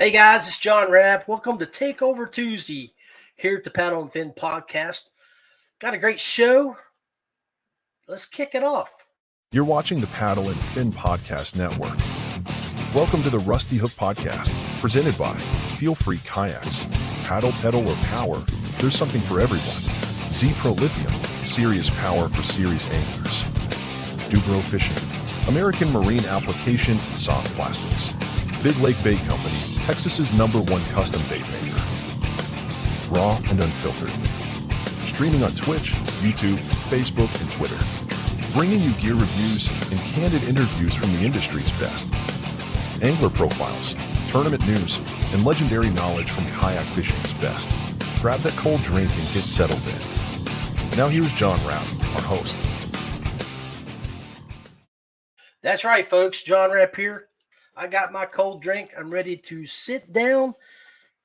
Hey guys, it's John Rapp. Welcome to Takeover Tuesday here at the Paddle and Fin podcast. Got a great show. Let's kick it off. You're watching the Paddle and Fin Podcast Network. Welcome to the Rusty Hook Podcast, presented by Feel Free Kayaks. Paddle, pedal, or power, there's something for everyone. Z-Pro Lithium, serious power for serious anglers. Dubro Fishing, American marine application and soft plastics. Big Lake Bait Company, Texas's #1 custom bait maker. Raw and unfiltered. Streaming on Twitch, YouTube, Facebook, and Twitter. Bringing you gear reviews and candid interviews from the industry's best. Angler profiles, tournament news, and legendary knowledge from kayak fishing's best. Grab that cold drink and get settled in. Now here's John Rapp, our host. That's right, folks. John Rapp here. I got my cold drink. I'm ready to sit down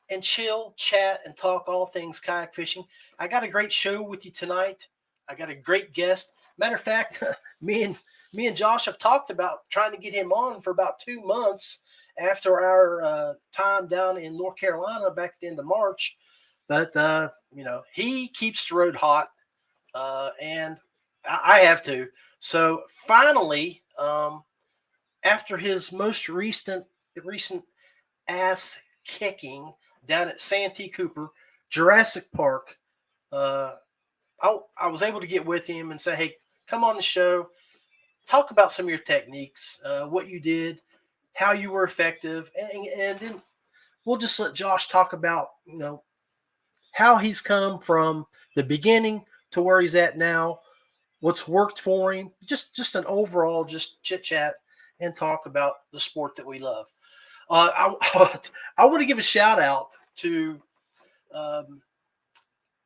and chill, chat, and talk all things kayak fishing. I got a great show with you tonight. I got a great guest. Matter of fact, me and Josh have talked about trying to get him on for about 2 months after our time down in North Carolina back at the end of March. But, he keeps the road hot, and I have to. So finally, after his most recent ass kicking down at Santee Cooper, Jurassic Park, I was able to get with him and say, hey, come on the show, talk about some of your techniques, what you did, how you were effective, and then we'll just let Josh talk about, how he's come from the beginning to where he's at now, what's worked for him, just an overall just chit-chat and talk about the sport that we love. I want to give a shout out to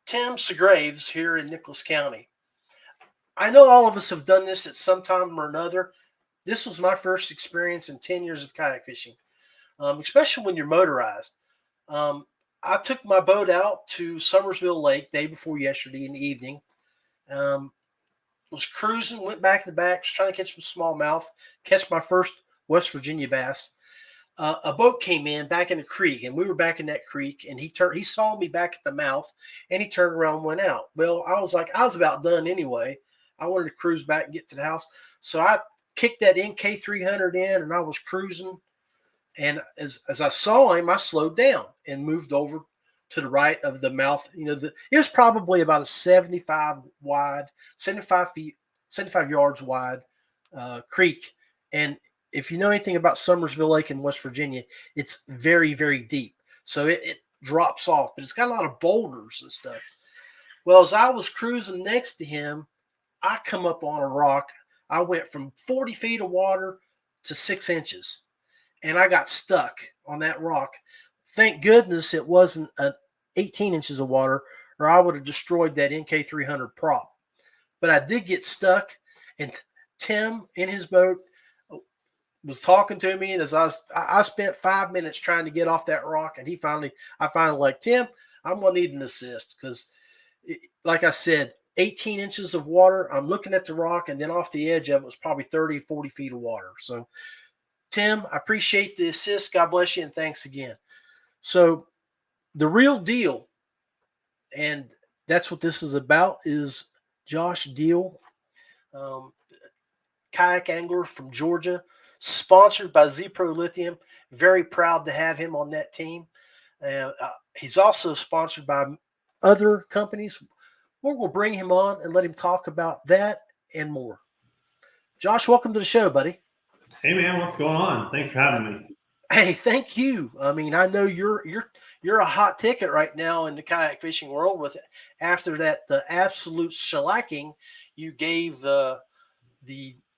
Tim Segraves here in Nicholas County. I know all of us have done this at some time or another. This was my first experience in 10 years of kayak fishing, especially when you're motorized. I took my boat out to Summersville Lake day before yesterday in the evening. Was cruising, went back in the back, trying to catch some smallmouth, catch my first West Virginia bass. A boat came in back in the creek, and we were back in that creek, and he saw me back at the mouth, and he turned around and went out. Well, I was about done anyway. I wanted to cruise back and get to the house. So I kicked that NK300 in, and I was cruising. And as I saw him, I slowed down and moved over to the right of the mouth. It was probably about a 75 yards wide creek. And if you know anything about Summersville Lake in West Virginia, it's very, very deep. So it drops off, but it's got a lot of boulders and stuff. Well, as I was cruising next to him, I come up on a rock. I went from 40 feet of water to 6 inches, and I got stuck on that rock. Thank goodness it wasn't 18 inches of water, or I would have destroyed that NK300 prop. But I did get stuck, and Tim in his boat was talking to me, and as I spent 5 minutes trying to get off that rock, and I finally like, Tim, I'm going to need an assist because, like I said, 18 inches of water, I'm looking at the rock, and then off the edge of it was probably 30, 40 feet of water. So, Tim, I appreciate the assist. God bless you, and thanks again. So, the real deal, and that's what this is about, is Josh Diehl, kayak angler from Georgia, sponsored by Z-Pro Lithium. Very proud to have him on that team. He's also sponsored by other companies. We're going to bring him on and let him talk about that and more. Josh, welcome to the show, buddy. Hey, man, what's going on? Thanks for having me. Hey, thank you. I mean, I know you're a hot ticket right now in the kayak fishing world after the absolute shellacking you gave the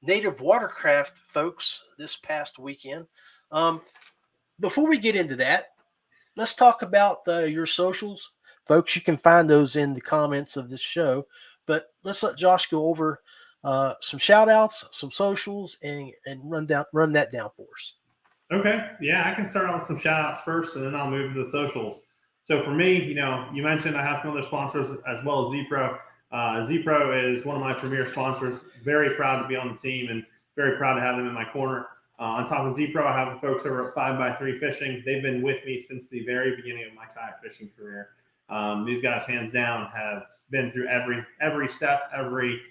native watercraft folks this past weekend. Before we get into that, let's talk about your socials. Folks, you can find those in the comments of this show, but let's let Josh go over some shout outs, some socials, and run that down for us. Okay. Yeah, I can start off with some shout outs first, and then I'll move to the socials. So for me, you mentioned I have some other sponsors as well as Z-Pro. Z-Pro is one of my premier sponsors. Very proud to be on the team and very proud to have them in my corner. On top of Z-Pro, I have the folks over at 5x3 Fishing. They've been with me since the very beginning of my kayak fishing career. These guys, hands down, have been through every step, every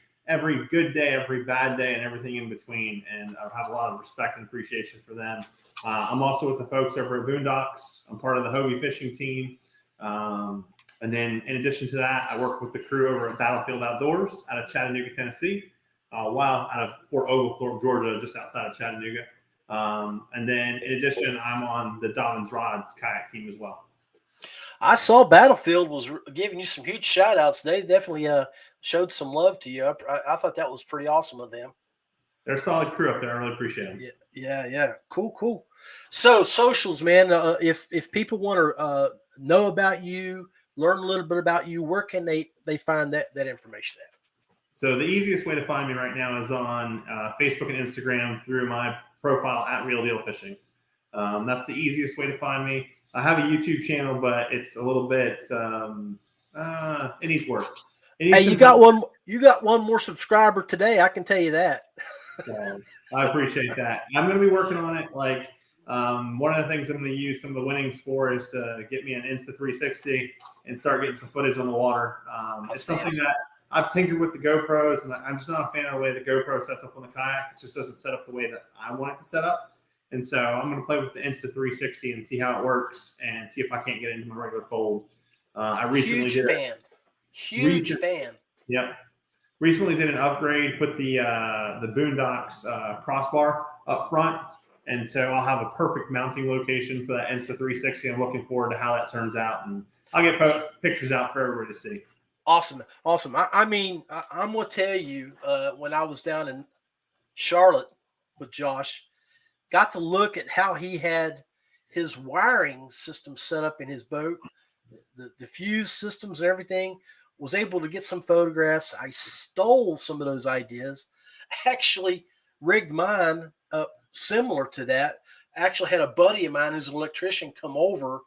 good day, every bad day, and everything in between. And I have a lot of respect and appreciation for them. I'm also with the folks over at Boondocks. I'm part of the Hobie fishing team. And then in addition to that, I work with the crew over at Battlefield Outdoors out of Chattanooga, Tennessee, while out of Fort Oglethorpe, Georgia, just outside of Chattanooga. And then in addition, I'm on the Dobbins Rods kayak team as well. I saw Battlefield was giving you some huge shout outs. They definitely showed some love to you. I thought that was pretty awesome of them. They're a solid crew up there. I really appreciate them. Yeah. Cool. So socials, man, if people want to know about you, learn a little bit about you, where can they find that information at? So the easiest way to find me right now is on Facebook and Instagram through my profile at Real Deal Fishing. That's the easiest way to find me. I have a YouTube channel, but it's a little bit it needs work. Hey, you got one more subscriber today. I can tell you that. So I appreciate that. I'm going to be working on it. Like one of the things I'm going to use some of the winnings for is to get me an Insta360 and start getting some footage on the water. It's something that I've tinkered with the GoPros, and I'm just not a fan of the way the GoPro sets up on the kayak. It just doesn't set up the way that I want it to set up. And so I'm going to play with the Insta360 and see how it works and see if I can't get it into my regular fold. I recently Huge fan. Yep. Recently did an upgrade, put the Boondocks crossbar up front. And so I'll have a perfect mounting location for that Insta360. I'm looking forward to how that turns out. And I'll get pictures out for everybody to see. Awesome. I mean, I'm going to tell you, when I was down in Charlotte with Josh, got to look at how he had his wiring system set up in his boat, the fuse systems and everything, was able to get some photographs. I stole some of those ideas, actually rigged mine up similar to that. Actually had a buddy of mine who's an electrician come over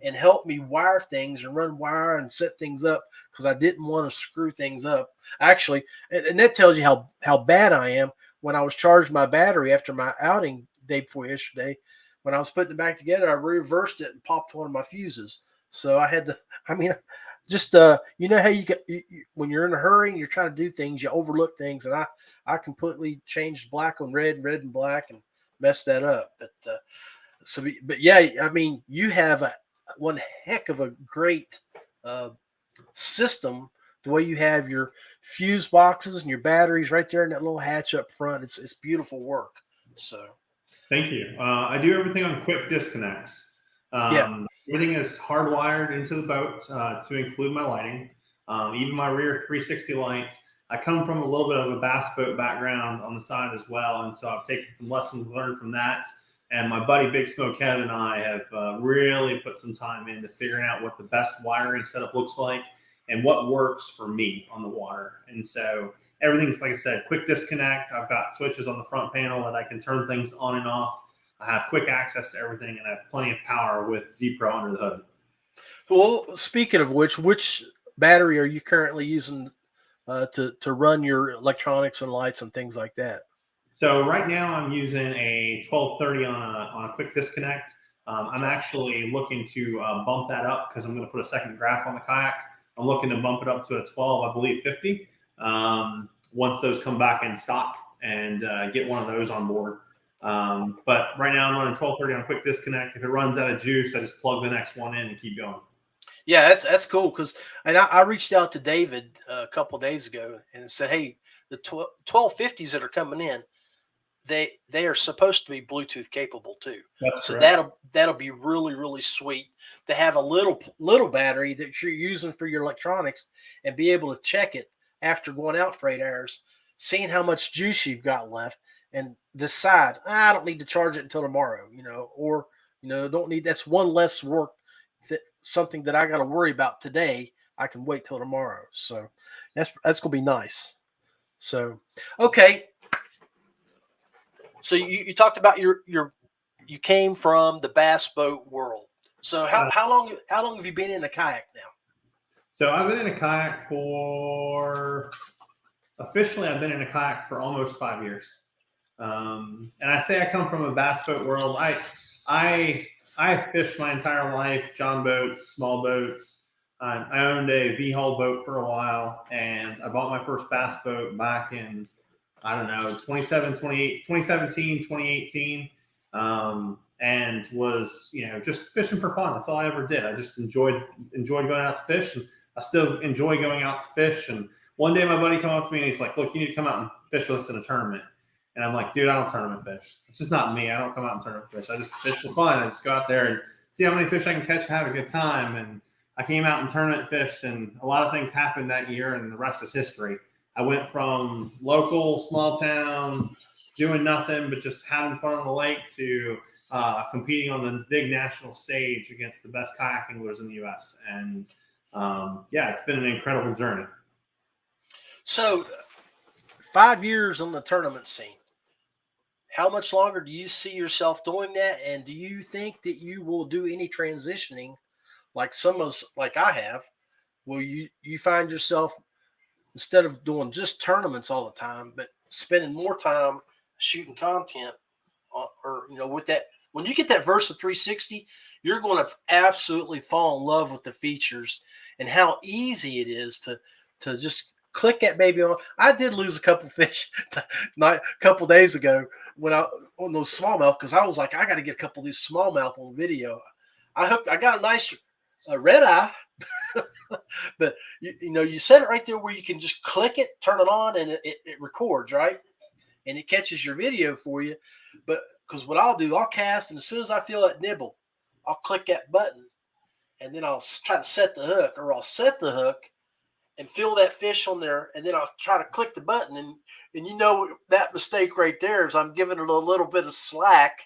and help me wire things and run wire and set things up because I didn't want to screw things up. Actually, and that tells you how bad I am. When I was charging my battery after my outing day before yesterday, when I was putting it back together, I reversed it and popped one of my fuses. So I had to, just you know how when you're in a hurry and you're trying to do things, you overlook things, and I completely changed black on red and black, and messed that up. But yeah, I mean, you have one heck of a great system. The way you have your fuse boxes and your batteries right there in that little hatch up front, it's beautiful work. So, thank you. I do everything on quick disconnects. Everything is hardwired into the boat to include my lighting, even my rear 360 light. I come from a little bit of a bass boat background on the side as well, and so I've taken some lessons learned from that. And my buddy Big Smoke Kevin and I have really put some time into figuring out what the best wiring setup looks like and what works for me on the water. And so everything's, like I said, quick disconnect. I've got switches on the front panel that I can turn things on and off. I have quick access to everything, and I have plenty of power with Z-Pro under the hood. Well, speaking of which battery are you currently using to run your electronics and lights and things like that? So right now I'm using a 1230 on a quick disconnect. I'm actually looking to bump that up because I'm going to put a second graph on the kayak. I'm looking to bump it up to a 12, I believe 50, once those come back in stock, and get one of those on board. But right now I'm running 1230 on quick disconnect. If it runs out of juice, I just plug the next one in and keep going. Yeah, that's cool. And I reached out to David a couple of days ago and said, hey, the 1250s that are coming in, they are supposed to be Bluetooth capable too. That's so correct. that'll be really, really sweet to have a little battery that you're using for your electronics and be able to check it after going out for 8 hours, seeing how much juice you've got left, and decide, I don't need to charge it until tomorrow, or don't need. That's one less work, something that I got to worry about today. I can wait till tomorrow. So that's gonna be nice. So okay. So you talked about you came from the bass boat world. So how long have you been in a kayak now? So I've been in a kayak officially I've been in a kayak for almost 5 years. And I say I come from a bass boat world. I fished my entire life, john boats, small boats. I owned a V-hull boat for a while, and I bought my first bass boat back in, I don't know, 2017, 2018, and was, just fishing for fun. That's all I ever did. I just enjoyed going out to fish, and I still enjoy going out to fish. And one day my buddy came up to me and he's like, "Look, you need to come out and fish with us in a tournament." And I'm like, "Dude, I don't tournament fish. It's just not me. I don't come out and tournament fish. I just fish for fun. I just go out there and see how many fish I can catch and have a good time." And I came out and tournament fished, and a lot of things happened that year, and the rest is history. I went from local, small town, doing nothing but just having fun on the lake to competing on the big national stage against the best kayak anglers in the U.S. And it's been an incredible journey. So 5 years on the tournament scene. How much longer do you see yourself doing that? And do you think that you will do any transitioning like like I have? Will you find yourself, instead of doing just tournaments all the time, but spending more time shooting content, or with that, when you get that Versa 360, you're going to absolutely fall in love with the features and how easy it is to just click that baby on. I did lose a couple fish a couple days ago when I on those smallmouth, because I was like, I got to get a couple of these smallmouth on video. I got a nice red eye. But you set it right there where you can just click it, turn it on, and it records, right? And it catches your video for you. But because what I'll do, I'll cast, and as soon as I feel that nibble, I'll click that button, and then I'll try to set the hook, or I'll set the hook and feel that fish on there, and then I'll try to click the button, and that mistake right there is I'm giving it a little bit of slack.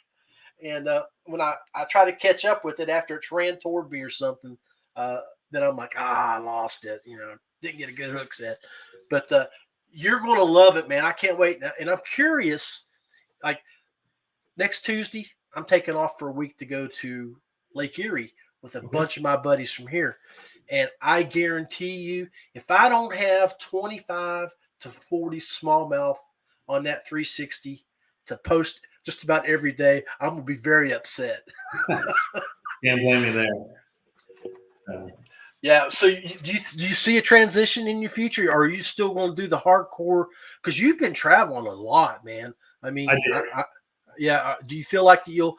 And when I try to catch up with it after it's ran toward me or something, then I'm like, I lost it. Didn't get a good hook set. But you're going to love it, man. I can't wait. And I'm curious, like next Tuesday, I'm taking off for a week to go to Lake Erie with a bunch of my buddies from here. And I guarantee you, if I don't have 25 to 40 smallmouth on that 360 to post just about every day, I'm going to be very upset. Can't blame you there. So. Yeah. So do you see a transition in your future, or are you still going to do the hardcore? Because you've been traveling a lot, man. I mean, do you feel like you'll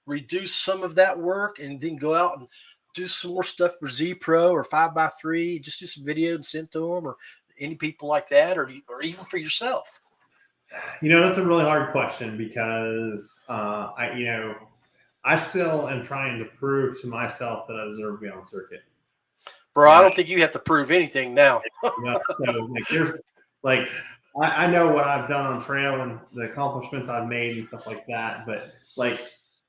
reduce some of that work and then go out and do some more stuff for Z Pro or 5x3, just do some video and send to them, or any people like that, or even for yourself? That's a really hard question, because I still am trying to prove to myself that I deserve to be on circuit. Bro, I don't think you have to prove anything now. I know what I've done on trail and the accomplishments I've made and stuff like that, but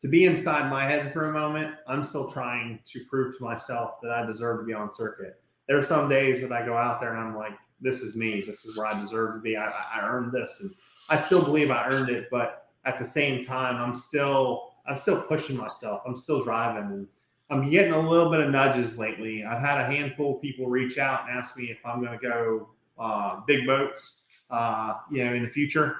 to be inside my head for a moment, I'm still trying to prove to myself that I deserve to be on circuit. There are some days that I go out there and I'm like, this is me. This is where I deserve to be. I earned this, and I still believe I earned it. But at the same time, I'm still pushing myself. I'm still driving, and I'm getting a little bit of nudges lately. I've had a handful of people reach out and ask me if I'm going to go big boats, in the future.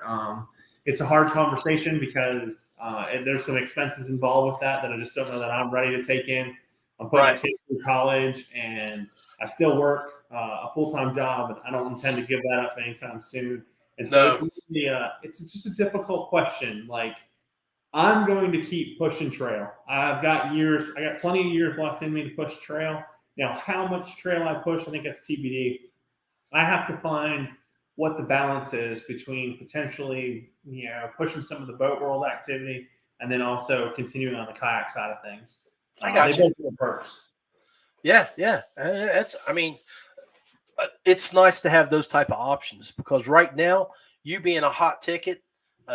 It's a hard conversation because there's some expenses involved with that I just don't know that I'm ready to take in. I'm putting kids through college, and I still work a full-time job, and I don't intend to give that up anytime soon. And so it's just a difficult question. I'm going to keep pushing trail. I got plenty of years left in me to push trail. Now, how much trail I push, I think that's TBD. I have to find what the balance is between potentially, pushing some of the boat world activity and then also continuing on the kayak side of things. I got you. Both perks. Yeah. It's nice to have those type of options, because right now, you being a hot ticket,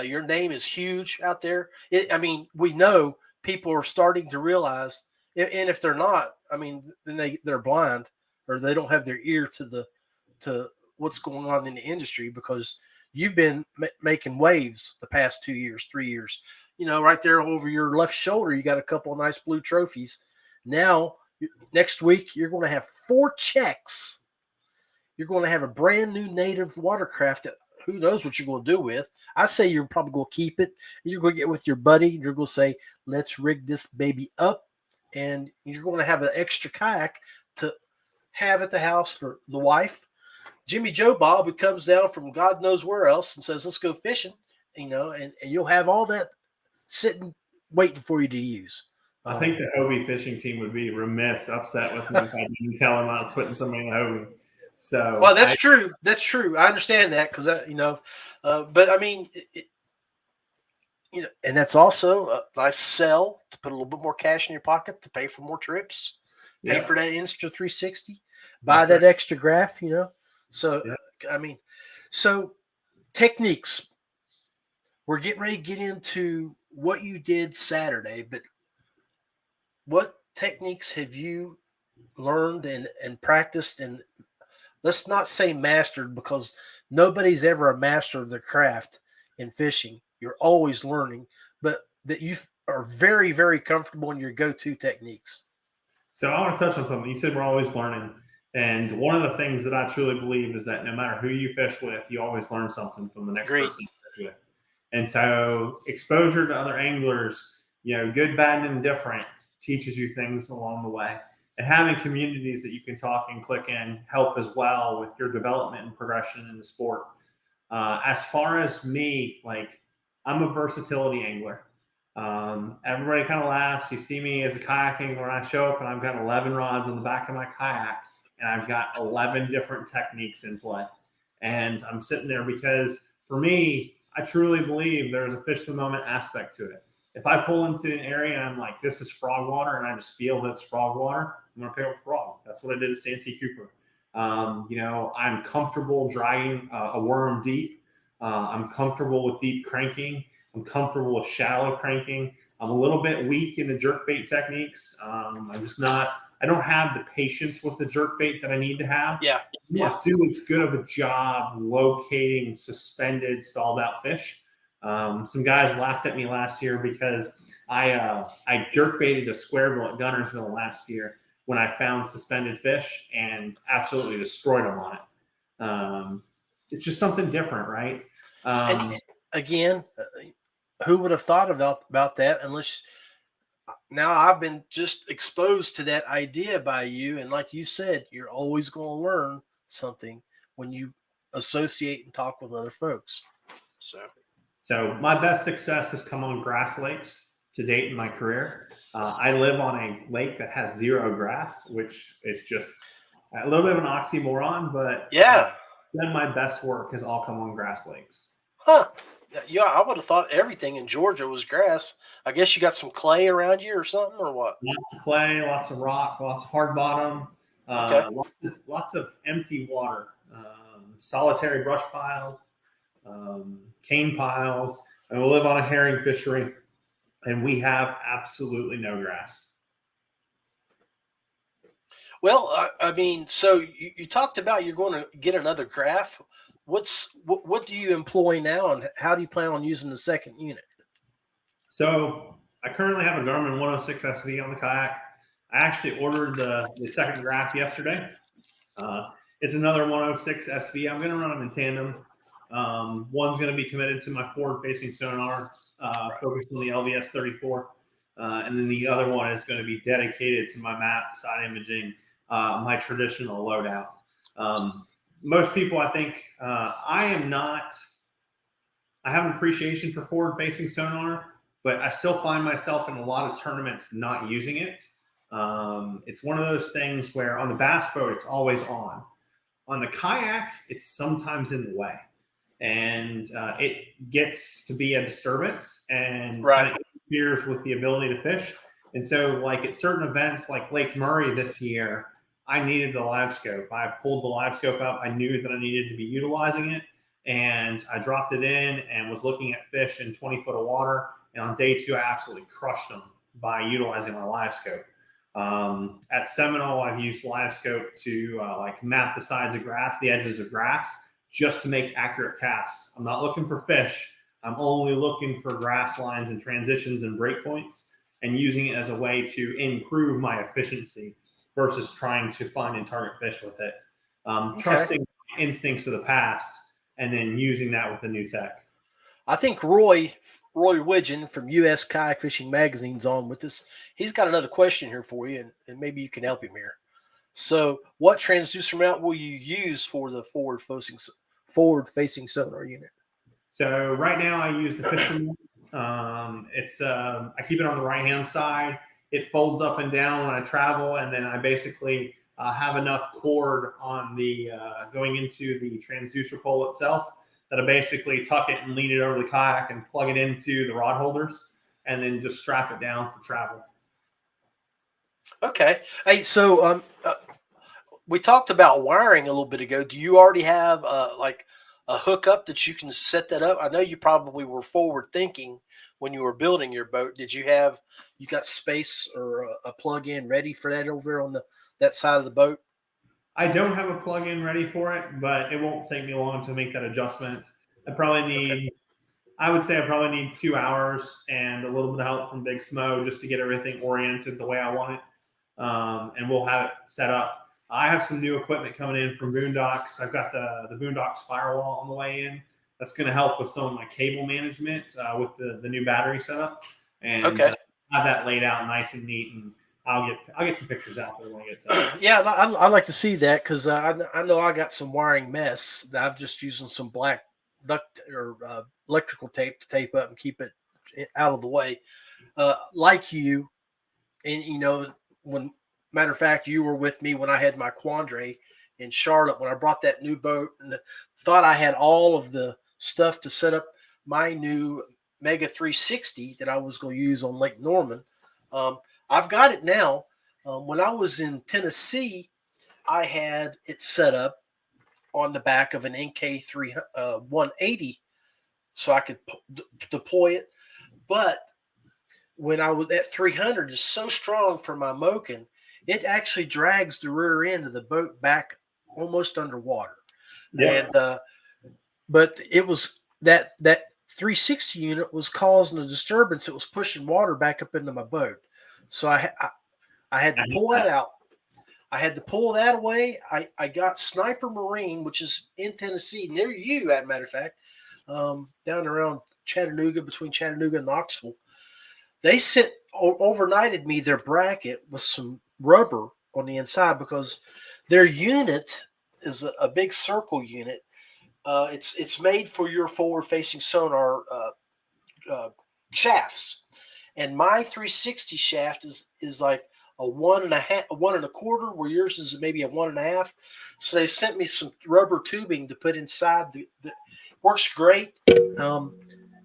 your name is huge out there. We know people are starting to realize, and if they're not, then they're blind, or they don't have their ear to what's going on in the industry, because you've been making waves the past 2 years, 3 years. Right there over your left shoulder, you got a couple of nice blue trophies. Now, next week, you're going to have 4 checks. You're going to have a brand new native watercraft that who knows what you're going to do with. I say you're probably going to keep it. You're going to get with your buddy. You're going to say, let's rig this baby up. And you're going to have an extra kayak to have at the house for the wife. Jimmy Joe Bob, who comes down from God knows where else and says, let's go fishing, and you'll have all that sitting, waiting for you to use. I think the Hobie fishing team would be remiss, upset with me if I didn't tell them I was putting somebody in the Hobie. So, well, that's true. That's true. I understand that because but I mean, and that's also a nice sell to put a little bit more cash in your pocket to pay for more trips, pay for that Insta360, buy that extra graph, So, I mean, so techniques. We're getting ready to get into what you did Saturday, but what techniques have you learned and practiced? And let's not say mastered, because nobody's ever a master of their craft in fishing. You're always learning, but that you are very, very comfortable in your go-to techniques. So I want to touch on something. You said we're always learning. And one of the things that I truly believe is that no matter who you fish with, you always learn something from the next person you fish with. And so exposure to other anglers, good, bad, and indifferent, teaches you things along the way. And having communities that you can talk and click in help as well with your development and progression in the sport. As far as me, I'm a versatility angler. Everybody kind of laughs. You see me as a kayak angler, and I show up and I've got 11 rods on the back of my kayak, and I've got 11 different techniques in play. And I'm sitting there because for me, I truly believe there's a fish of the moment aspect to it. If I pull into an area and I'm like, this is frog water, and I just feel that it's frog water, I'm going to pick up frog. That's what I did at Santee Cooper. I'm comfortable dragging a worm deep. I'm comfortable with deep cranking. I'm comfortable with shallow cranking. I'm a little bit weak in the jerkbait techniques. I don't have the patience with the jerkbait that I need to have. Yeah. I'm not doing as good of a job locating suspended, stalled out fish. Some guys laughed at me last year because I jerkbaited a square bill at Gunnersville last year when I found suspended fish and absolutely destroyed them on it. It's just something different, right? And again, who would have thought about that unless now I've been just exposed to that idea by you. And like you said, you're always going to learn something when you associate and talk with other folks. So my best success has come on grass lakes to date in my career. I live on a lake that has zero grass, which is just a little bit of an oxymoron, but then my best work has all come on grass lakes. Huh. Yeah, I would have thought everything in Georgia was grass. I guess you got some clay around you or something, or what? Lots of clay, lots of rock, lots of hard bottom, lots of empty water, solitary brush piles, cane piles. And we live on a herring fishery, and we have absolutely no grass. Well, I mean, so you talked about you're going to get another graph. What do you employ now, and how do you plan on using the second unit? So I currently have a Garmin 106 SV on the kayak. I actually ordered the second graph yesterday. It's another 106 SV. I'm going to run them in tandem. One's going to be committed to my forward-facing sonar, focused on the LVS 34. And then the other one is going to be dedicated to my map, side imaging, my traditional loadout. Most people, I think, I have an appreciation for forward-facing sonar, but I still find myself in a lot of tournaments not using it. It's one of those things where on the bass boat, it's always on. On the kayak, it's sometimes in the way. And it gets to be a disturbance and kind of interferes with the ability to fish. And so, at certain events like Lake Murray this year, I needed the live scope. I pulled the live scope up. I knew that I needed to be utilizing it. And I dropped it in and was looking at fish in 20 foot of water. And on day 2, I absolutely crushed them by utilizing my live scope. At Seminole, I've used live scope to map the sides of grass, the edges of grass, just to make accurate casts. I'm not looking for fish. I'm only looking for grass lines and transitions and breakpoints, and using it as a way to improve my efficiency versus trying to find and target fish with it. Trusting instincts of the past. and then using that with the new tech. I think Roy Widgeon from U.S. Kayak Fishing Magazine's on with us. He's got another question here for you, and maybe you can help him here. So, what transducer mount will you use for the forward-facing sonar unit? So right now I use the Fisherman. It's I keep it on the right-hand side. It folds up and down when I travel, and then I basically have enough cord on the going into the transducer pole itself that I basically tuck it and lean it over the kayak and plug it into the rod holders, and then just strap it down for travel. Okay. Hey, so we talked about wiring a little bit ago. Do you already have like a hookup that you can set that up? I know you probably were forward thinking when you were building your boat. Did you got space or a plug-in ready for that over on that side of the boat? I don't have a plug-in ready for it, but it won't take me long to make that adjustment. I probably need, I would say I probably need 2 hours and a little bit of help from Big Smo just to get everything oriented the way I want it. And we'll have it set up. I have some new equipment coming in from Boondocks. I've got the Boondocks firewall on the way in. That's going to help with some of my cable management with the new battery setup. And have that laid out nice and neat, and I'll get some pictures out there when I get set. Yeah, I like to see that because I know I got some wiring mess that I've just using some black duct or electrical tape to tape up and keep it out of the way. Like you, and matter of fact, you were with me when I had my Quandre in Charlotte when I brought that new boat and thought I had all of the stuff to set up my new Mega 360 that I was going to use on Lake Norman. I've got it now. When I was in Tennessee, I had it set up on the back of an NK 180 so I could deploy it. But when I was at 300, it's so strong for my Moken, it actually drags the rear end of the boat back almost underwater. Yeah. And but it was that 360 unit was causing a disturbance. It was pushing water back up into my boat. So I had to pull that out. I had to pull that away. I got Sniper Marine, which is in Tennessee, near you, as a matter of fact, down around Chattanooga, between Chattanooga and Knoxville. They overnighted me their bracket with some rubber on the inside because their unit is a big circle unit. It's made for your forward-facing sonar shafts, and my 360 shaft is like a 1.5, a 1 1/4, where yours is maybe a 1.5. So they sent me some rubber tubing to put inside. Works great,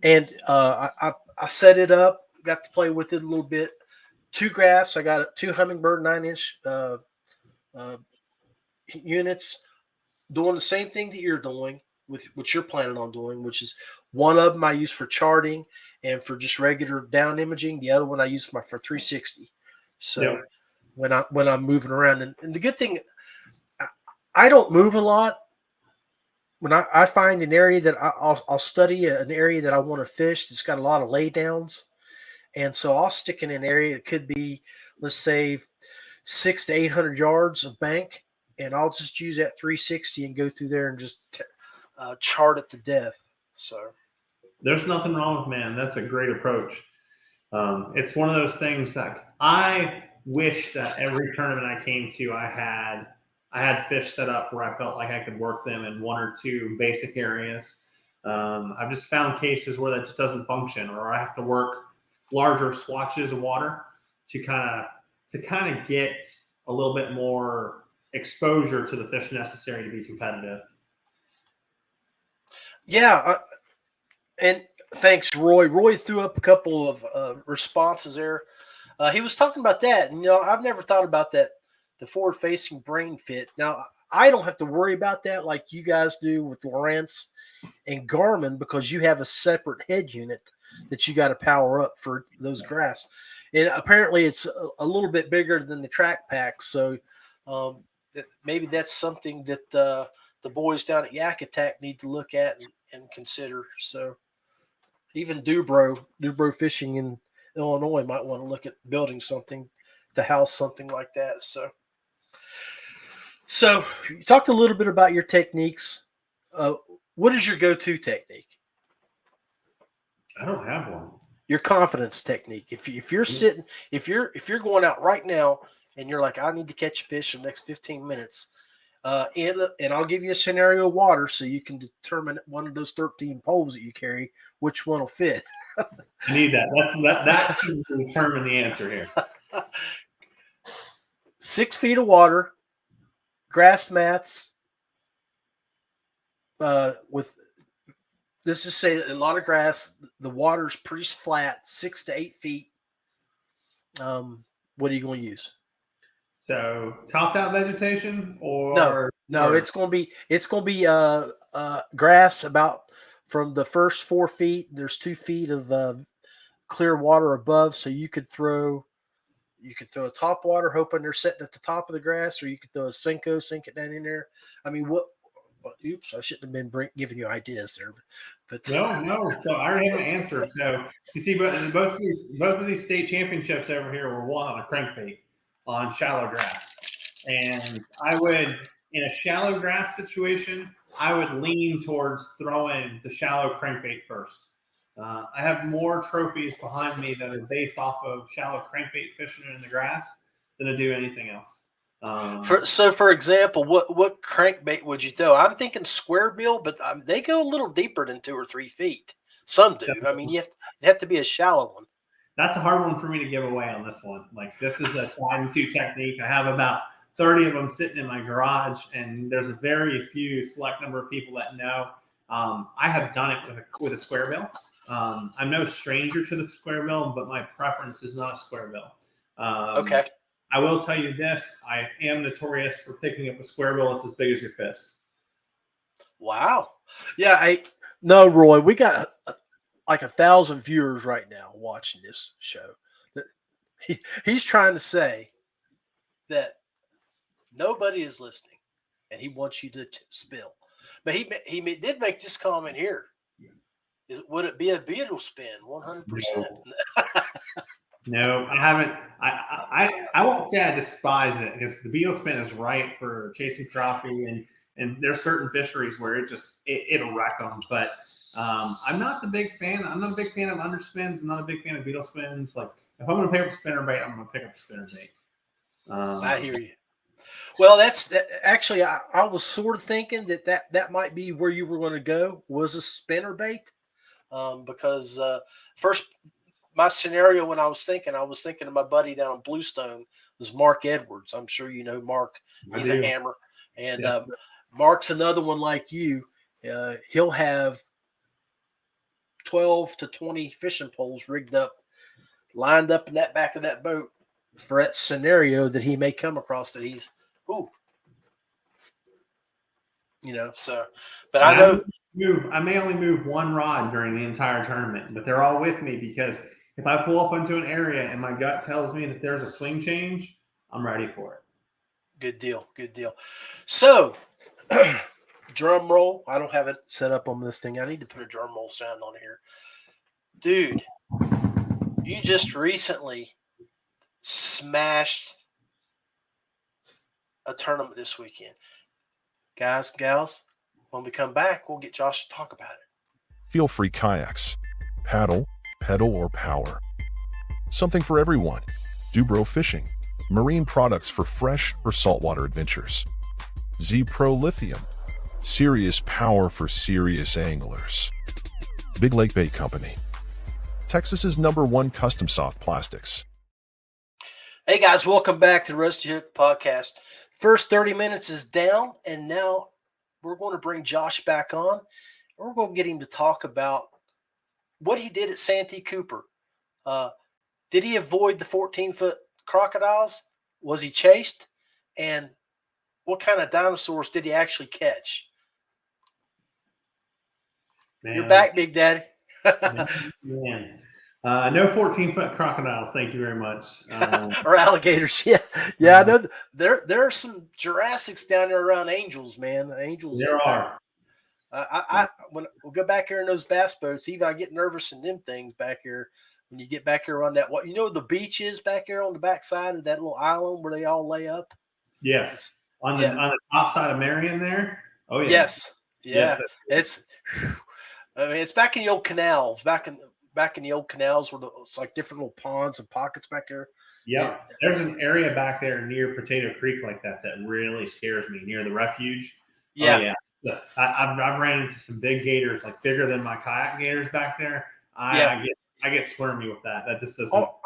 and I set it up. Got to play with it a little bit. 2 graphs. I got 2 Humminbird 9-inch units, doing the same thing that you're doing with what you're planning on doing, which is one of them I use for charting and for just regular down imaging. The other one I use for 360. So when I'm moving around, and the good thing, I don't move a lot. When I find an area that I'll study an area that I want to fish that's got a lot of laydowns. And so I'll stick in an area. It could be, let's say, 600 to 800 yards of bank, and I'll just use that 360 and go through there and just chart it to death. So there's nothing wrong with, man. That's a great approach. It's one of those things that I wish that every tournament I came to, I had fish set up where I felt like I could work them in 1 or 2 basic areas. I've just found cases where that just doesn't function, or I have to work larger swatches of water to kind of get a little bit more exposure to the fish necessary to be competitive. Yeah, and thanks, Roy. Roy threw up a couple of responses there. He was talking about that, and I've never thought about that, the forward-facing brain fit. Now, I don't have to worry about that like you guys do with Lowrance and Garmin, because you have a separate head unit that you got to power up for those graphs. And apparently it's a little bit bigger than the track pack. So maybe that's something that the boys down at Yak Attack need to look at and consider. So even Dubro Fishing in Illinois might want to look at building something to house something like that. So you talked a little bit about your techniques. What is your go-to technique? I don't have one. Your confidence technique. If you're sitting, if you're going out right now and you're like, I need to catch a fish in the next 15 minutes, and I'll give you a scenario of water so you can determine one of those 13 poles that you carry, which one will fit. I need that. That's going to determine the answer here. 6 feet of water, grass mats, with, let's just say a lot of grass. The water's pretty flat, 6 to 8 feet. What are you going to use? So topped out vegetation or no, it's going to be grass about from the first 4 feet. There's 2 feet of clear water above, so you could throw a top water, hoping they're sitting at the top of the grass, or you could throw a Senko, sink it down in there. I mean, oops, I shouldn't have been giving you ideas there, but no. So I already have an answer. So you see, both of these state championships over here were won on a crankbait on shallow grass, and I would, in a shallow grass situation, I would lean towards throwing the shallow crankbait first. I have more trophies behind me that are based off of shallow crankbait fishing in the grass than I do anything else. For example, what crankbait would you throw? I'm thinking square bill, but they go a little deeper than 2 or 3 feet. Some do. I mean, you have to be a shallow one. That's a hard one for me to give away on this one. Like, this is a tried and true technique. I have about 30 of them sitting in my garage, and there's a very few select number of people that know. I have done it with a square bill. I'm no stranger to the square bill, but my preference is not a square bill. Okay. I will tell you this. I am notorious for picking up a square bill that's as big as your fist. Wow. Yeah, no, Roy, we got like 1,000 viewers right now watching this show. He's trying to say that nobody is listening, and he wants you to spill. But he did make this comment here. Would it be a beetle spin? 100%. No, I haven't. I won't say I despise it, because the beetle spin is right for chasing crappie, and there's certain fisheries where it'll wreck them. But I'm not the big fan. I'm not a big fan of underspins. I'm not a big fan of beetle spins. Like, if I'm going to pick up a spinner bait, I'm going to pick up a spinner bait. I hear you. Well, actually, I was sort of thinking that might be where you were going to go, was a spinner bait, because first. My scenario when I was thinking of my buddy down in Bluestone was Mark Edwards. I'm sure you know Mark. He's a hammer. And yes. Mark's another one like you. He'll have 12 to 20 fishing poles rigged up, lined up in that back of that boat for that scenario that he may come across that he's, so, but I know. I may only move one rod during the entire tournament, but they're all with me, because if I pull up into an area and my gut tells me that there's a swing change, I'm ready for it. Good deal. Good deal. So, drum roll. I don't have it set up on this thing. I need to put a drum roll sound on here. Dude, you just recently smashed a tournament this weekend. Guys, gals, when we come back, we'll get Josh to talk about it. Feel free kayaks. Paddle, pedal, or power. Something for everyone. Dubro Fishing. Marine products for fresh or saltwater adventures. Z-Pro Lithium. Serious power for serious anglers. Big Lake Bait Company. Texas's #1 custom soft plastics. Hey guys, welcome back to the Rusty Hook Podcast. First 30 minutes is down, and now we're going to bring Josh back on. We're going to get him to talk about what he did at Santee Cooper. Did he avoid the 14-foot crocodiles? Was he chased? And what kind of dinosaurs did he actually catch? Man. You're back, Big Daddy. Man. No 14-foot crocodiles, thank you very much. Or alligators, yeah. I know there are some Jurassics down there around Angels, man. Angels. There are. When we'll go back here in those bass boats, even I get nervous in them things back here. When you get back here on that, what the beach is back here on the backside of that little island where they all lay up. Yes, on the top side of Marion there. Oh yeah. Yes, Yeah, Yes. it's. I mean, it's back in the old canals, back in the old canals where it's like different little ponds and pockets back there. Yeah, It, there's an area back there near Potato Creek like that really scares me, near the refuge. Oh yeah, yeah, I've ran into some big gators, like bigger than my kayak gators back there. yeah. I get squirmy with that. That just doesn't. Oh,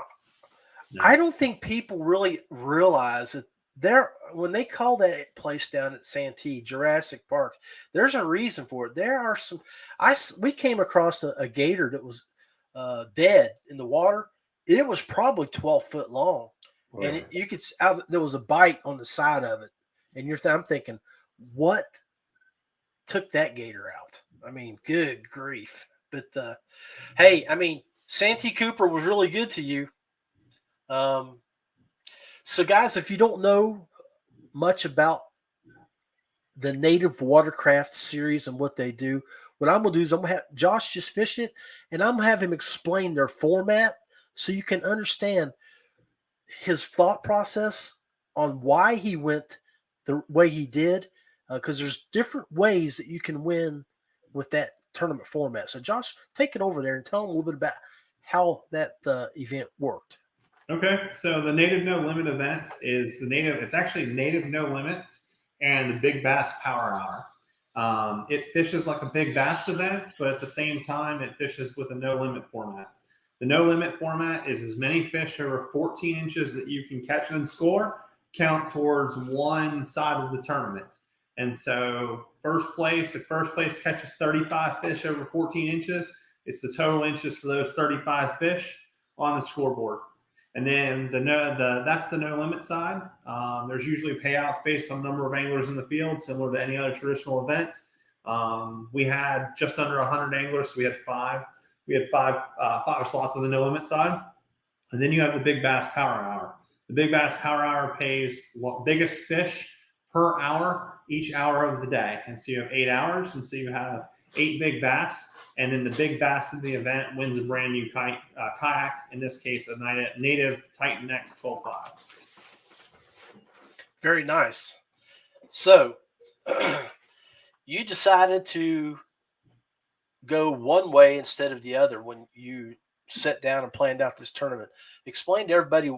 No. I don't think people really realize that when they call that place down at Santee Jurassic Park, there's a reason for it. There are some. We came across a gator that was dead in the water. It was probably 12 foot long, and Right. you could out there was a bite on the side of it, and I'm thinking, what took that gator out? I mean, good grief! But hey, I mean, Santee Cooper was really good to you. Um, so, guys, if you don't know much about the Native Watercraft series and what they do, what I'm gonna do is I'm gonna have Josh just fish it, and I'm gonna have him explain their format so you can understand his thought process on why he went the way he did. Because there's different ways that you can win with that tournament format. So, Josh, take it over there and tell him a little bit about how that event worked. Okay, so the Native No Limit event is it's actually Native No Limit and the Big Bass Power Hour. It fishes like a Big Bass event, but at the same time, it fishes with a no limit format. The no limit format is as many fish over 14 inches that you can catch and score count towards one side of the tournament. And so, if first place catches 35 fish over 14 inches, it's the total inches for those 35 fish on the scoreboard. And then that's the no limit side. There's usually payouts based on number of anglers in the field, similar to any other traditional event. We had just under 100 anglers, so we had five. We had five slots on the no limit side. And then you have the Big Bass Power Hour. The Big Bass Power Hour pays biggest fish per hour, each hour of the day. And so you have 8 hours, and so you have 8 big bass. And then the big bass of the event wins a brand new kayak, in this case, a Native Titan X 12.5. Very nice. So, you decided to go one way instead of the other when you sat down and planned out this tournament. Explain to everybody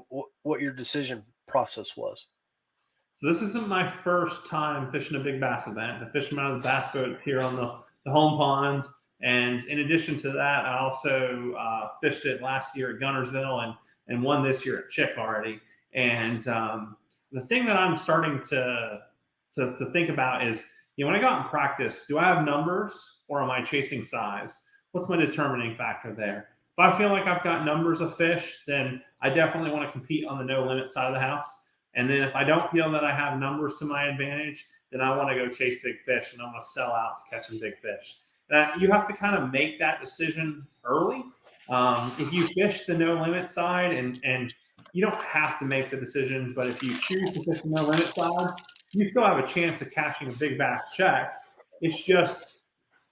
what your decision process was. So this isn't my first time fishing a big bass event. I fished them out of the bass boat here on the home pond. And in addition to that, I also fished it last year at Gunnersville and won this year at Chick already. And the thing that I'm starting to think about is, when I go out and practice, do I have numbers or am I chasing size? What's my determining factor there? If I feel like I've got numbers of fish, then I definitely want to compete on the no limit side of the house. And then if I don't feel that I have numbers to my advantage, then I want to go chase big fish and I want to sell out to catch some big fish. You have to kind of make that decision early. If you fish the no limit side, and you don't have to make the decision, but if you choose to fish the no limit side, you still have a chance of catching a big bass check. It's just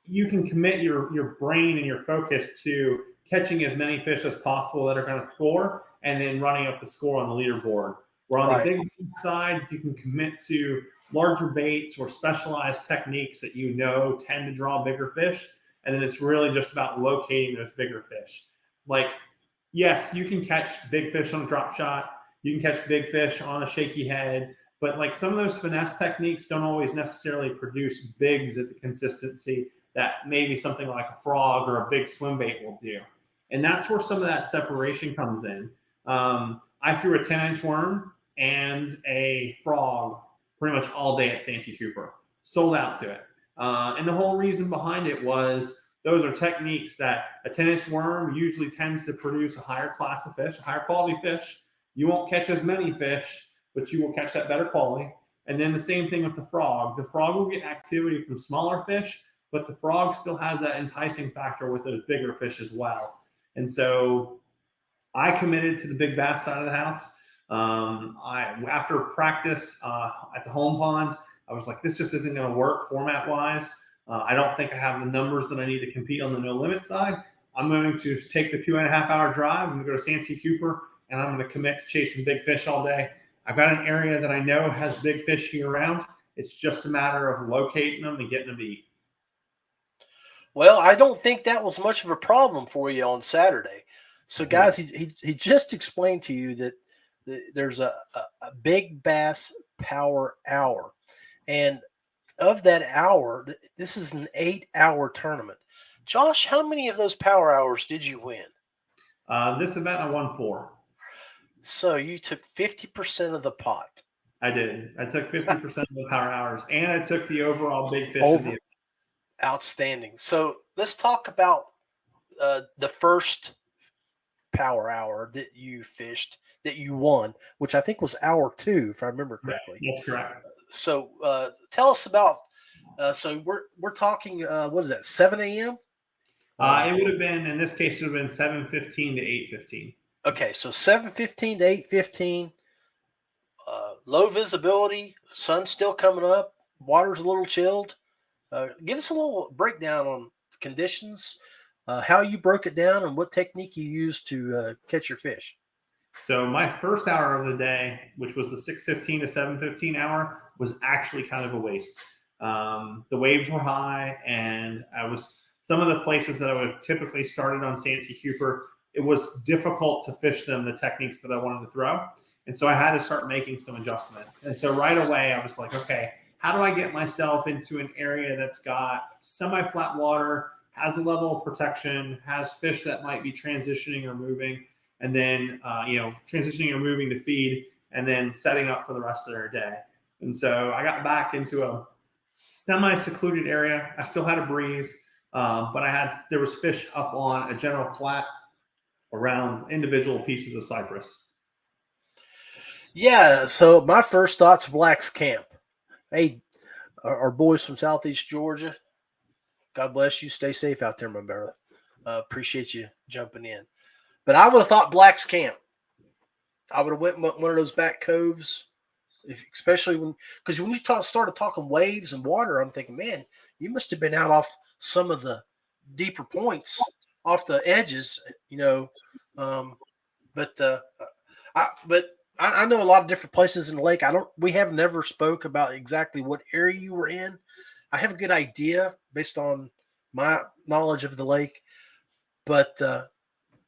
you can commit your brain and your focus to catching as many fish as possible that are going to score and then running up the score on the leaderboard. Where on the big side, you can commit to larger baits or specialized techniques that tend to draw bigger fish. And then it's really just about locating those bigger fish. Like, yes, you can catch big fish on a drop shot. You can catch big fish on a shaky head. But like some of those finesse techniques don't always necessarily produce bigs at the consistency that maybe something like a frog or a big swim bait will do. And that's where some of that separation comes in. I threw a 10-inch worm and a frog pretty much all day at Santee Cooper. Sold out to it. And the whole reason behind it was those are techniques that a 10-inch worm usually tends to produce a higher class of fish, a higher quality fish. You won't catch as many fish, but you will catch that better quality. And then the same thing with the frog. The frog will get activity from smaller fish, but the frog still has that enticing factor with those bigger fish as well. And so I committed to the big bass side of the house. After practice at the home pond, I was like, this just isn't going to work format wise. I don't think I have the numbers that I need to compete on the no limit side. I'm going to take the 2.5 hour drive. I'm going to go to Santee Cooper and I'm going to commit to chasing big fish all day. I've got an area that I know has big fish year round. It's just a matter of locating them and getting them to eat. Well, I don't think that was much of a problem for you on Saturday. So, Yeah. guys, he just explained to you that there's a big bass power hour. And of that hour, this is an 8-hour tournament. Josh, how many of those power hours did you win? This event I won 4. So you took 50% of the pot. I did. I took 50% of the power hours, and I took the overall big fish of the Over event. Outstanding. So let's talk about the first power hour that you fished that you won, which I think was hour 2, if I remember Yeah, correctly. that's correct. So tell us about. So we're talking. What is that? 7 a.m. It would have been, in this case, it would have been 7:15 to 8:15. Okay, so 7:15 to 8:15. Low visibility, sun's still coming up, water's a little chilled. Give us a little breakdown on conditions, how you broke it down, and what technique you used to catch your fish. So my first hour of the day, which was the 6:15 to 7:15 hour, was actually kind of a waste. The waves were high, and some of the places that I would have typically started on Santee Cooper, it was difficult to fish them the techniques that I wanted to throw. And so I had to start making some adjustments. And so right away, I was like, okay, how do I get myself into an area that's got semi-flat water, has a level of protection, has fish that might be transitioning or moving, and then transitioning or moving to feed, and then setting up for the rest of their day. And so I got back into a semi-secluded area. I still had a breeze, but there was fish up on a general flat around individual pieces of cypress. Yeah, so my first thoughts, Black's Camp. Hey, our boys from Southeast Georgia, God bless you. Stay safe out there, my brother. Appreciate you jumping in. But I would have thought Black's Camp. I would have went one of those back coves, especially because when you started talking waves and water, I'm thinking, man, you must have been out off some of the deeper points, off the edges, But I know a lot of different places in the lake. We have never spoke about exactly what area you were in. I have a good idea based on my knowledge of the lake, but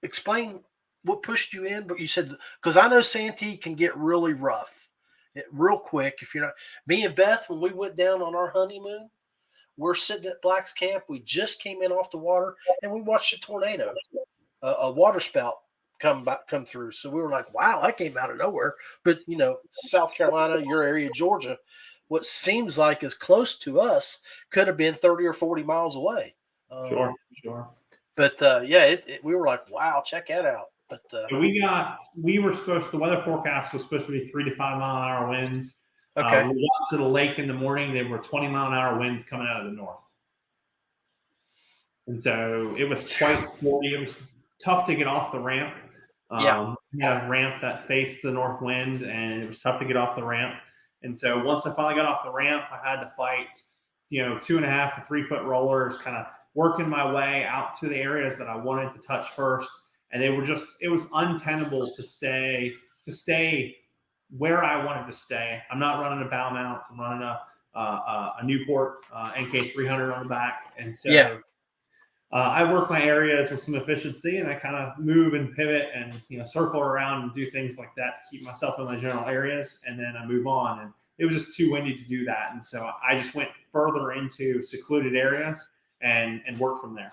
explain what pushed you in. But you said, because I know Santee can get really rough, real quick. If you're not, me and Beth, when we went down on our honeymoon, we're sitting at Black's Camp. We just came in off the water, and we watched a tornado, a water spout come through. So we were like, wow, that came out of nowhere. But South Carolina, your area, Georgia, what seems like is close to us could have been 30 or 40 miles away. Sure. But we were like, wow, check that out. But so the weather forecast was supposed to be 3 to 5 mile an hour winds. Okay. When we got to the lake in the morning, there were 20 mile an hour winds coming out of the north. And so it was quite sporty. It was tough to get off the ramp. We had a ramp that faced the north wind, and it was tough to get off the ramp. And so once I finally got off the ramp, I had to fight, 2.5 to 3 foot rollers, kind of working my way out to the areas that I wanted to touch first. And it was untenable to stay where I wanted to stay. I'm not running a bow mount. I'm running a Newport NK300 on the back. And so I work my areas with some efficiency, and I kind of move and pivot and circle around and do things like that to keep myself in my general areas, and then I move on. And it was just too windy to do that, and so I just went further into secluded areas and worked from there.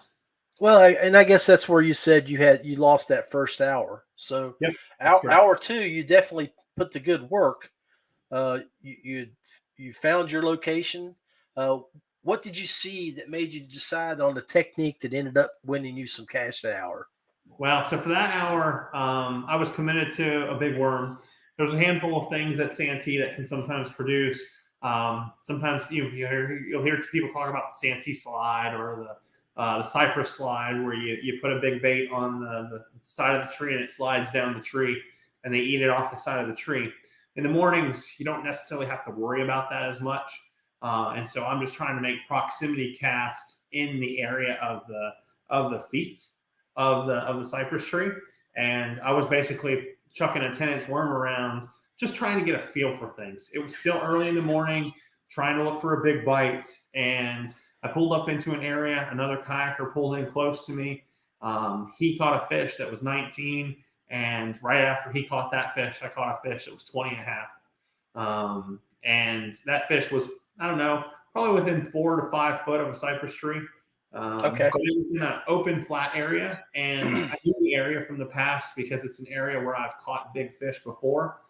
Well, I guess that's where you said you lost that first hour. So hour 2, you definitely put the good work. You found your location. What did you see that made you decide on the technique that ended up winning you some cash that hour? Well, so for that hour, I was committed to a big worm. There's a handful of things at Santee that can sometimes produce. Sometimes you'll hear people talk about the Santee slide or the cypress slide, where you put a big bait on the side of the tree and it slides down the tree, and they eat it off the side of the tree. In the mornings, you don't necessarily have to worry about that as much. And so I'm just trying to make proximity casts in the area of the feet of the cypress tree. And I was basically chucking a 10-inch worm around, just trying to get a feel for things. It was still early in the morning, trying to look for a big bite. And I pulled up into an area, another kayaker pulled in close to me. He caught a fish that was 19, and right after he caught that fish, I caught a fish that was 20 and a half. And that fish was, I don't know, probably within 4 to 5 foot of a cypress tree. Okay. But it was in an open, flat area, and I knew the area from the past because it's an area where I've caught big fish before.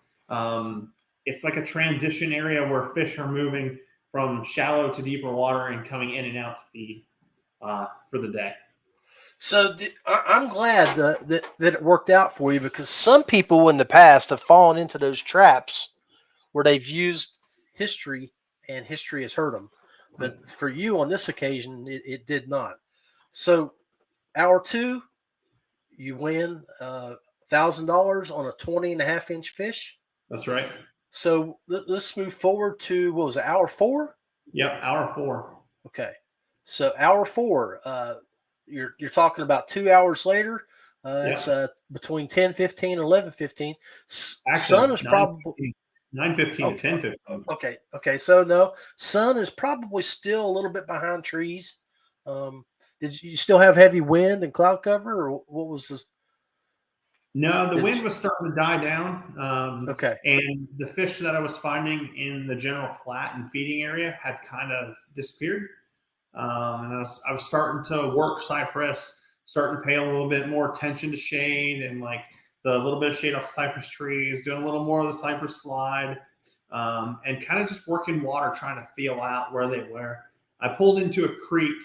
It's like a transition area where fish are moving from shallow to deeper water and coming in and out to feed for the day. So I'm glad that it worked out for you, because some people in the past have fallen into those traps where they've used history and history has hurt them. But for you on this occasion, it did not. So hour 2, you win $1,000 on a 20.5-inch fish. That's right. So let's move forward to, what was it, hour 4? Yep, hour 4. Okay. So hour 4, you're talking about 2 hours later. It's between 10:15 and 11:15. Sun is probably 9:15 to 10:15. Okay. So no, sun is probably still a little bit behind trees. Did you still have heavy wind and cloud cover, or what was this? No, the wind was starting to die down. Okay. And the fish that I was finding in the general flat and feeding area had kind of disappeared. And I was starting to work cypress, starting to pay a little bit more attention to shade and like the little bit of shade off cypress trees, doing a little more of the cypress slide, and kind of just working water, trying to feel out where they were. I pulled into a creek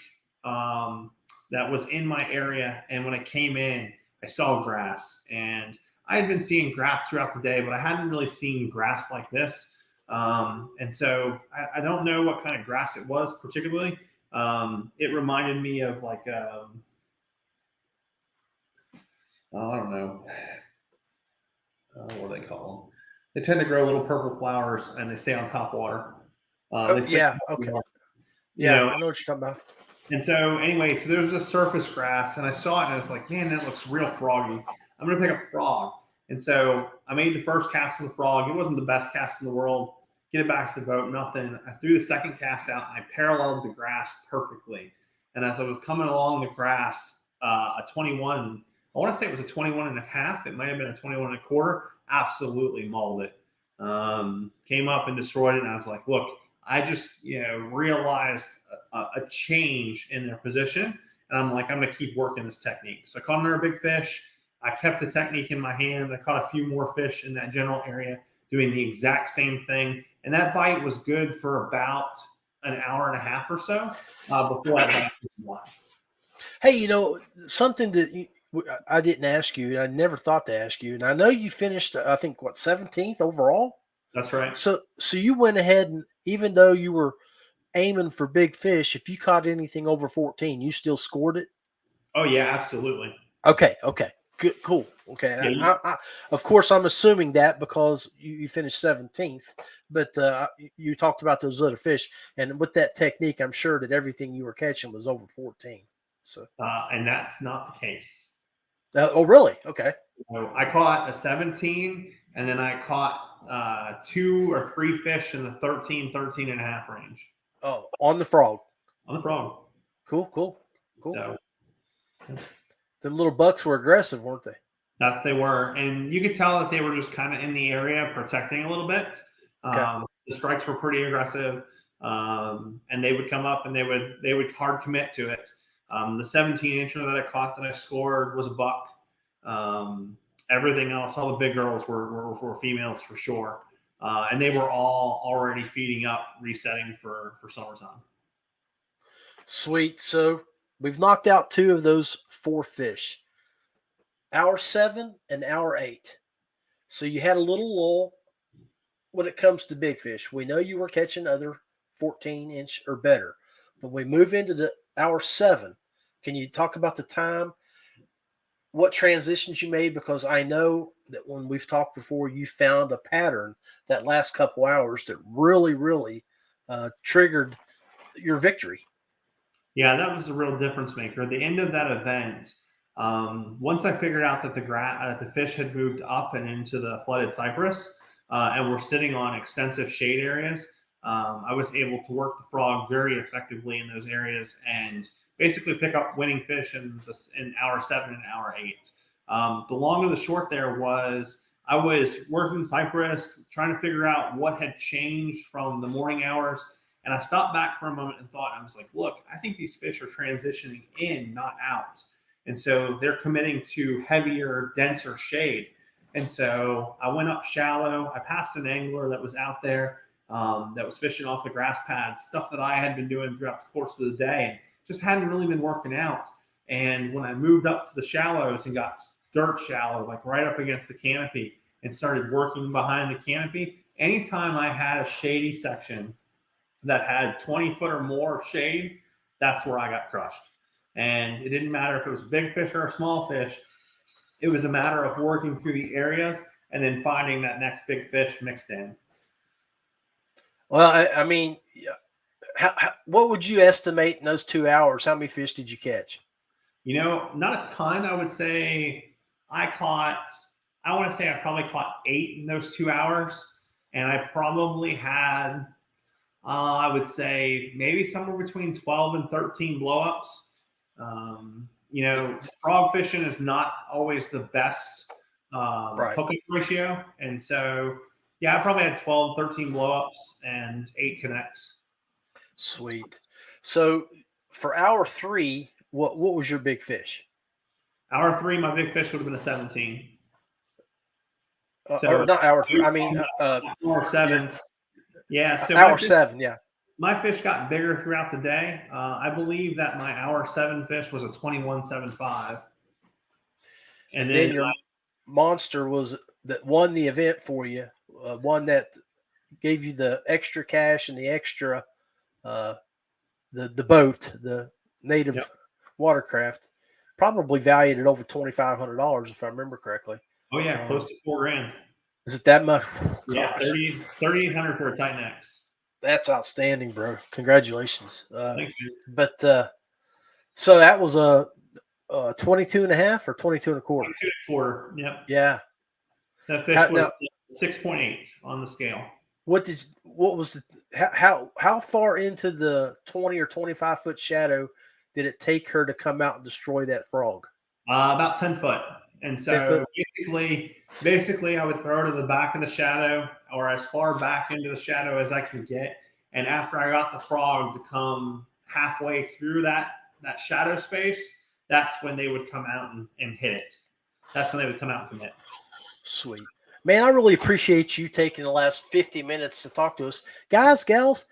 that was in my area, and when I came in, I saw grass, and I had been seeing grass throughout the day, but I hadn't really seen grass like this. And so I don't know what kind of grass it was particularly. It reminded me of like, I don't know. What do they call them? They tend to grow little purple flowers, and they stay on top water. Yeah. Okay. Yeah, I know what you're talking about. And so anyway, so there was a surface grass, and I saw it, and I was like, man, that looks real froggy. I'm going to pick a frog. And so I made the first cast of the frog. It wasn't the best cast in the world. Get it back to the boat, nothing. I threw the second cast out, and I paralleled the grass perfectly. And as I was coming along the grass, a 21, I want to say it was a 21 and a half. It might have been a 21 and a quarter. Absolutely mauled it. Came up and destroyed it. And I was like, look, I just, realized a change in their position. And I'm like, I'm going to keep working this technique. So I caught another big fish. I kept the technique in my hand. I caught a few more fish in that general area doing the exact same thing. And that bite was good for about an hour and a half or so before that bite was won. Hey, something that I didn't ask you, I never thought to ask you, and I know you finished, I think, 17th overall? That's right. So you went ahead, and even though you were aiming for big fish, if you caught anything over 14, you still scored it? Oh, yeah, absolutely. Okay. Good, cool. Okay. Yeah, of course, I'm assuming that because you finished 17th, but you talked about those other fish, and with that technique, I'm sure that everything you were catching was over 14. So, and that's not the case. Oh, really? Okay. So I caught a 17, and then I caught 2 or 3 fish in the 13 and a half range. Oh, on the frog. On the frog. Cool. So, the little bucks were aggressive, weren't they? That they were, and you could tell that they were just kind of in the area protecting a little bit. Okay. The strikes were pretty aggressive, and they would come up and they would hard commit to it. The 17-incher that I caught that I scored was a buck. Everything else, all the big girls were females for sure, and they were all already feeding up, resetting for summertime. Sweet. So we've knocked out 2 of those 4 fish. Hour 7 and hour 8. So you had a little lull when it comes to big fish. We know you were catching other 14-inch or better, but we move into the hour 7. Can you talk about the time, what transitions you made? Because I know that when we've talked before, you found a pattern that last couple hours that really, really triggered your victory. Yeah, that was a real difference maker. At the end of that event, once I figured out that the fish had moved up and into the flooded cypress and were sitting on extensive shade areas, I was able to work the frog very effectively in those areas and basically pick up winning fish in hour 7 and hour 8. The long and the short there was I was working Cypress, trying to figure out what had changed from the morning hours. And I stopped back for a moment and thought, I was like, look, I think these fish are transitioning in, not out. And so they're committing to heavier, denser shade. And so I went up shallow. I passed an angler that was out there that was fishing off the grass pads, stuff that I had been doing throughout the course of the day and just hadn't really been working out. And when I moved up to the shallows and got dirt shallow, like right up against the canopy, and started working behind the canopy, anytime I had a shady section that had 20 foot or more of shade, that's where I got crushed. And it didn't matter if it was a big fish or a small fish. It was a matter of working through the areas and then finding that next big fish mixed in. Well, I mean, what would you estimate in those 2 hours? How many fish did you catch? Not a ton. I would say I want to say I probably caught 8 in those 2 hours. And I probably had, I would say maybe somewhere between 12 and 13 blowups. Frog fishing is not always the best hookup ratio. And so, yeah, I probably had 12, 13 blowups and 8 connects. Sweet. So for hour 3, what was your big fish? Hour 3, my big fish would have been a 17. Or not hour 3. I mean, hour 7. Yeah. So hour 7. Yeah. My fish got bigger throughout the day. I believe that my hour 7 fish was a 21.75. And then your monster was that won the event for you, one that gave you the extra cash and the extra, the boat, the native watercraft, probably valued at over $2,500 if I remember correctly. Oh yeah, close to $4,000. Is it that much? Yeah, 3,800 for a Titan-X. That's outstanding, bro. Congratulations. Thanks, man. But so that was a 22 and a half or 22 and a quarter? 22 and a quarter. Yep. Yeah. That fish was 6.8 on the scale. How far into the 20 or 25 foot shadow did it take her to come out and destroy that frog? About 10 foot. And so basically I would throw it to the back of the shadow or as far back into the shadow as I could get. And after I got the frog to come halfway through that shadow space, that's when they would come out and hit it. That's when they would come out and commit. Sweet. Man, I really appreciate you taking the last 50 minutes to talk to us. Guys, gals,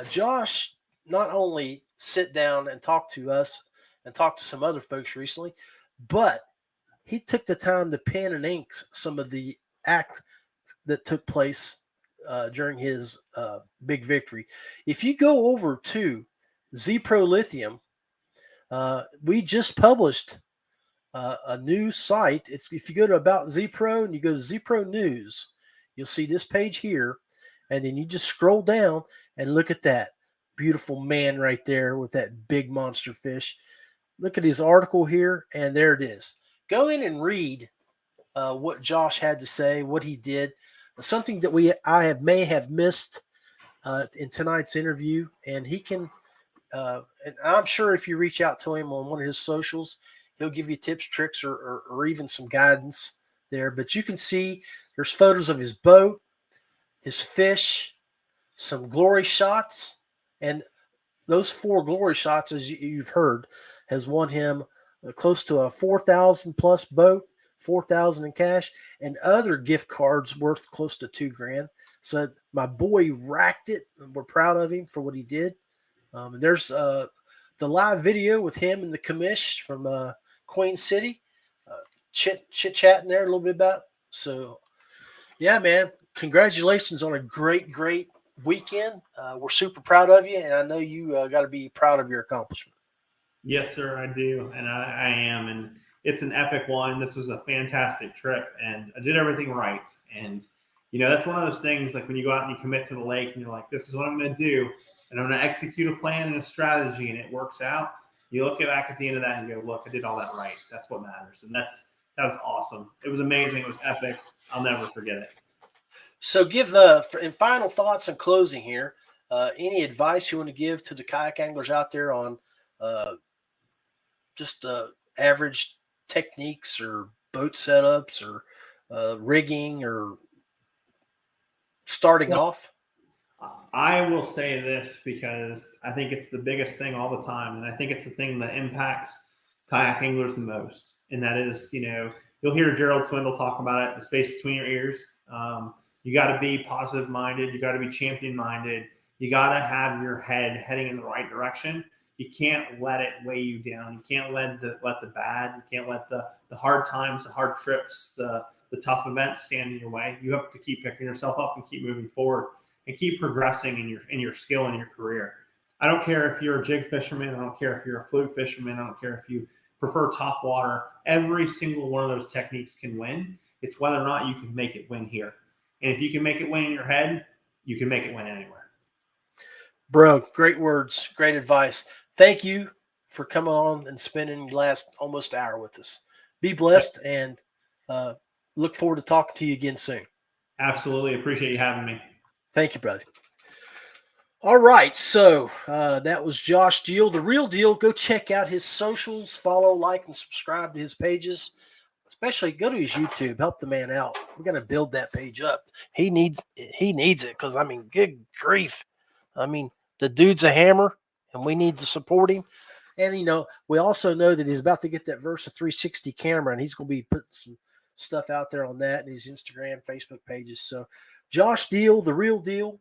Josh not only sit down and talk to us and talk to some other folks recently, but he took the time to pen and ink some of the acts that took place during his big victory. If you go over to Z-Pro Lithium, we just published a new site. If you go to About Z-Pro and you go to Z-Pro News, you'll see this page here, and then you just scroll down and look at that beautiful man right there with that big monster fish. Look at his article here, and there it is. Go in and read what Josh had to say, what he did, something that I may have missed in tonight's interview, and he can. And I'm sure if you reach out to him on one of his socials, he'll give you tips, tricks, or even some guidance there. But you can see there's photos of his boat, his fish, some glory shots, and those 4 glory shots, as you've heard, has won him close to a 4,000 plus boat, 4,000 in cash, and other gift cards worth close to $2,000. So my boy racked it, and we're proud of him for what he did. There's the live video with him and the commish from Queen City, chit-chatting there a little bit about. So, yeah, man, congratulations on a great weekend. We're super proud of you, and I know you got to be proud of your accomplishment. Yes, sir, I do, and I am, and it's an epic one. This was a fantastic trip, and I did everything right. And that's one of those things, like when you go out and you commit to the lake and you're like, this is what I'm going to do, and I'm going to execute a plan and a strategy, and it works out. You look back at the end of that and you go, look, I did all that right. That's what matters. And that was awesome. It was amazing. It was epic. I'll never forget it. So give in final thoughts and closing here, any advice you want to give to the kayak anglers out there on uh, just average techniques or boat setups or rigging or starting off? I will say this because I think it's the biggest thing all the time, and I think it's the thing that impacts kayak anglers the most. And that is, you'll hear Gerald Swindle talk about it, the space between your ears. You got to be positive minded. You got to be champion minded. You got to have your head heading in the right direction. You can't let it weigh you down. You can't let the bad. You can't let the hard times, the hard trips, the tough events stand in your way. You have to keep picking yourself up and keep moving forward and keep progressing in your skill and your career. I don't care if you're a jig fisherman. I don't care if you're a fluke fisherman. I don't care if you prefer top water. Every single one of those techniques can win. It's whether or not you can make it win here. And if you can make it win in your head, you can make it win anywhere. Bro, great words, great advice. Thank you for coming on and spending the last almost hour with us. Be blessed, and look forward to talking to you again soon. Absolutely. Appreciate you having me. Thank you, brother. All right, so that was Josh Diehl, the real deal. Go check out his socials, follow, like, and subscribe to his pages. Especially go to his YouTube, help the man out. We're gonna build that page up. He needs it because I mean, good grief. I mean, the dude's a hammer, and we need to support him. And we also know that he's about to get that Versa 360 camera, and he's going to be putting some stuff out there on that and his Instagram, Facebook pages. So, Josh Diehl, the real deal,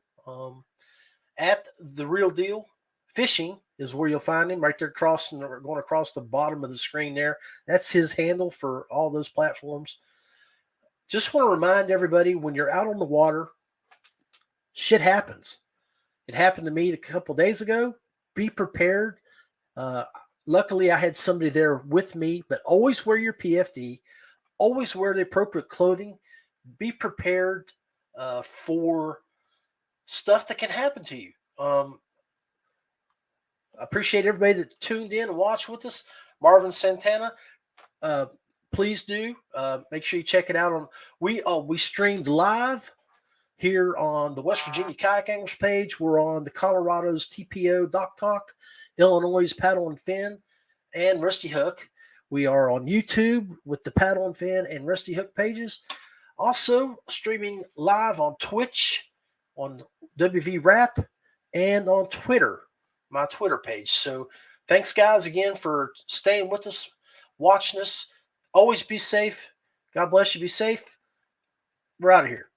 at the real deal fishing is where you'll find him right there going across the bottom of the screen there. That's his handle for all those platforms. Just want to remind everybody, when you're out on the water, shit happens. It happened to me a couple days ago. Be prepared. Luckily, I had somebody there with me, but always wear your PFD. Always wear the appropriate clothing. Be prepared for stuff that can happen to you. I appreciate everybody that tuned in and watched with us. Marvin Santana, please do make sure you check it out. We streamed live here on the West Virginia Kayak Anglers page. We're on the Colorado's TPO Dock Talk, Illinois' Paddle and Fin, and Rusty Hook. We are on YouTube with the Paddle and Fin and Rusty Hook pages. Also streaming live on Twitch, on WV Rap, and on Twitter, my Twitter page. So thanks, guys, again for staying with us, watching us. Always be safe. God bless you. Be safe. We're out of here.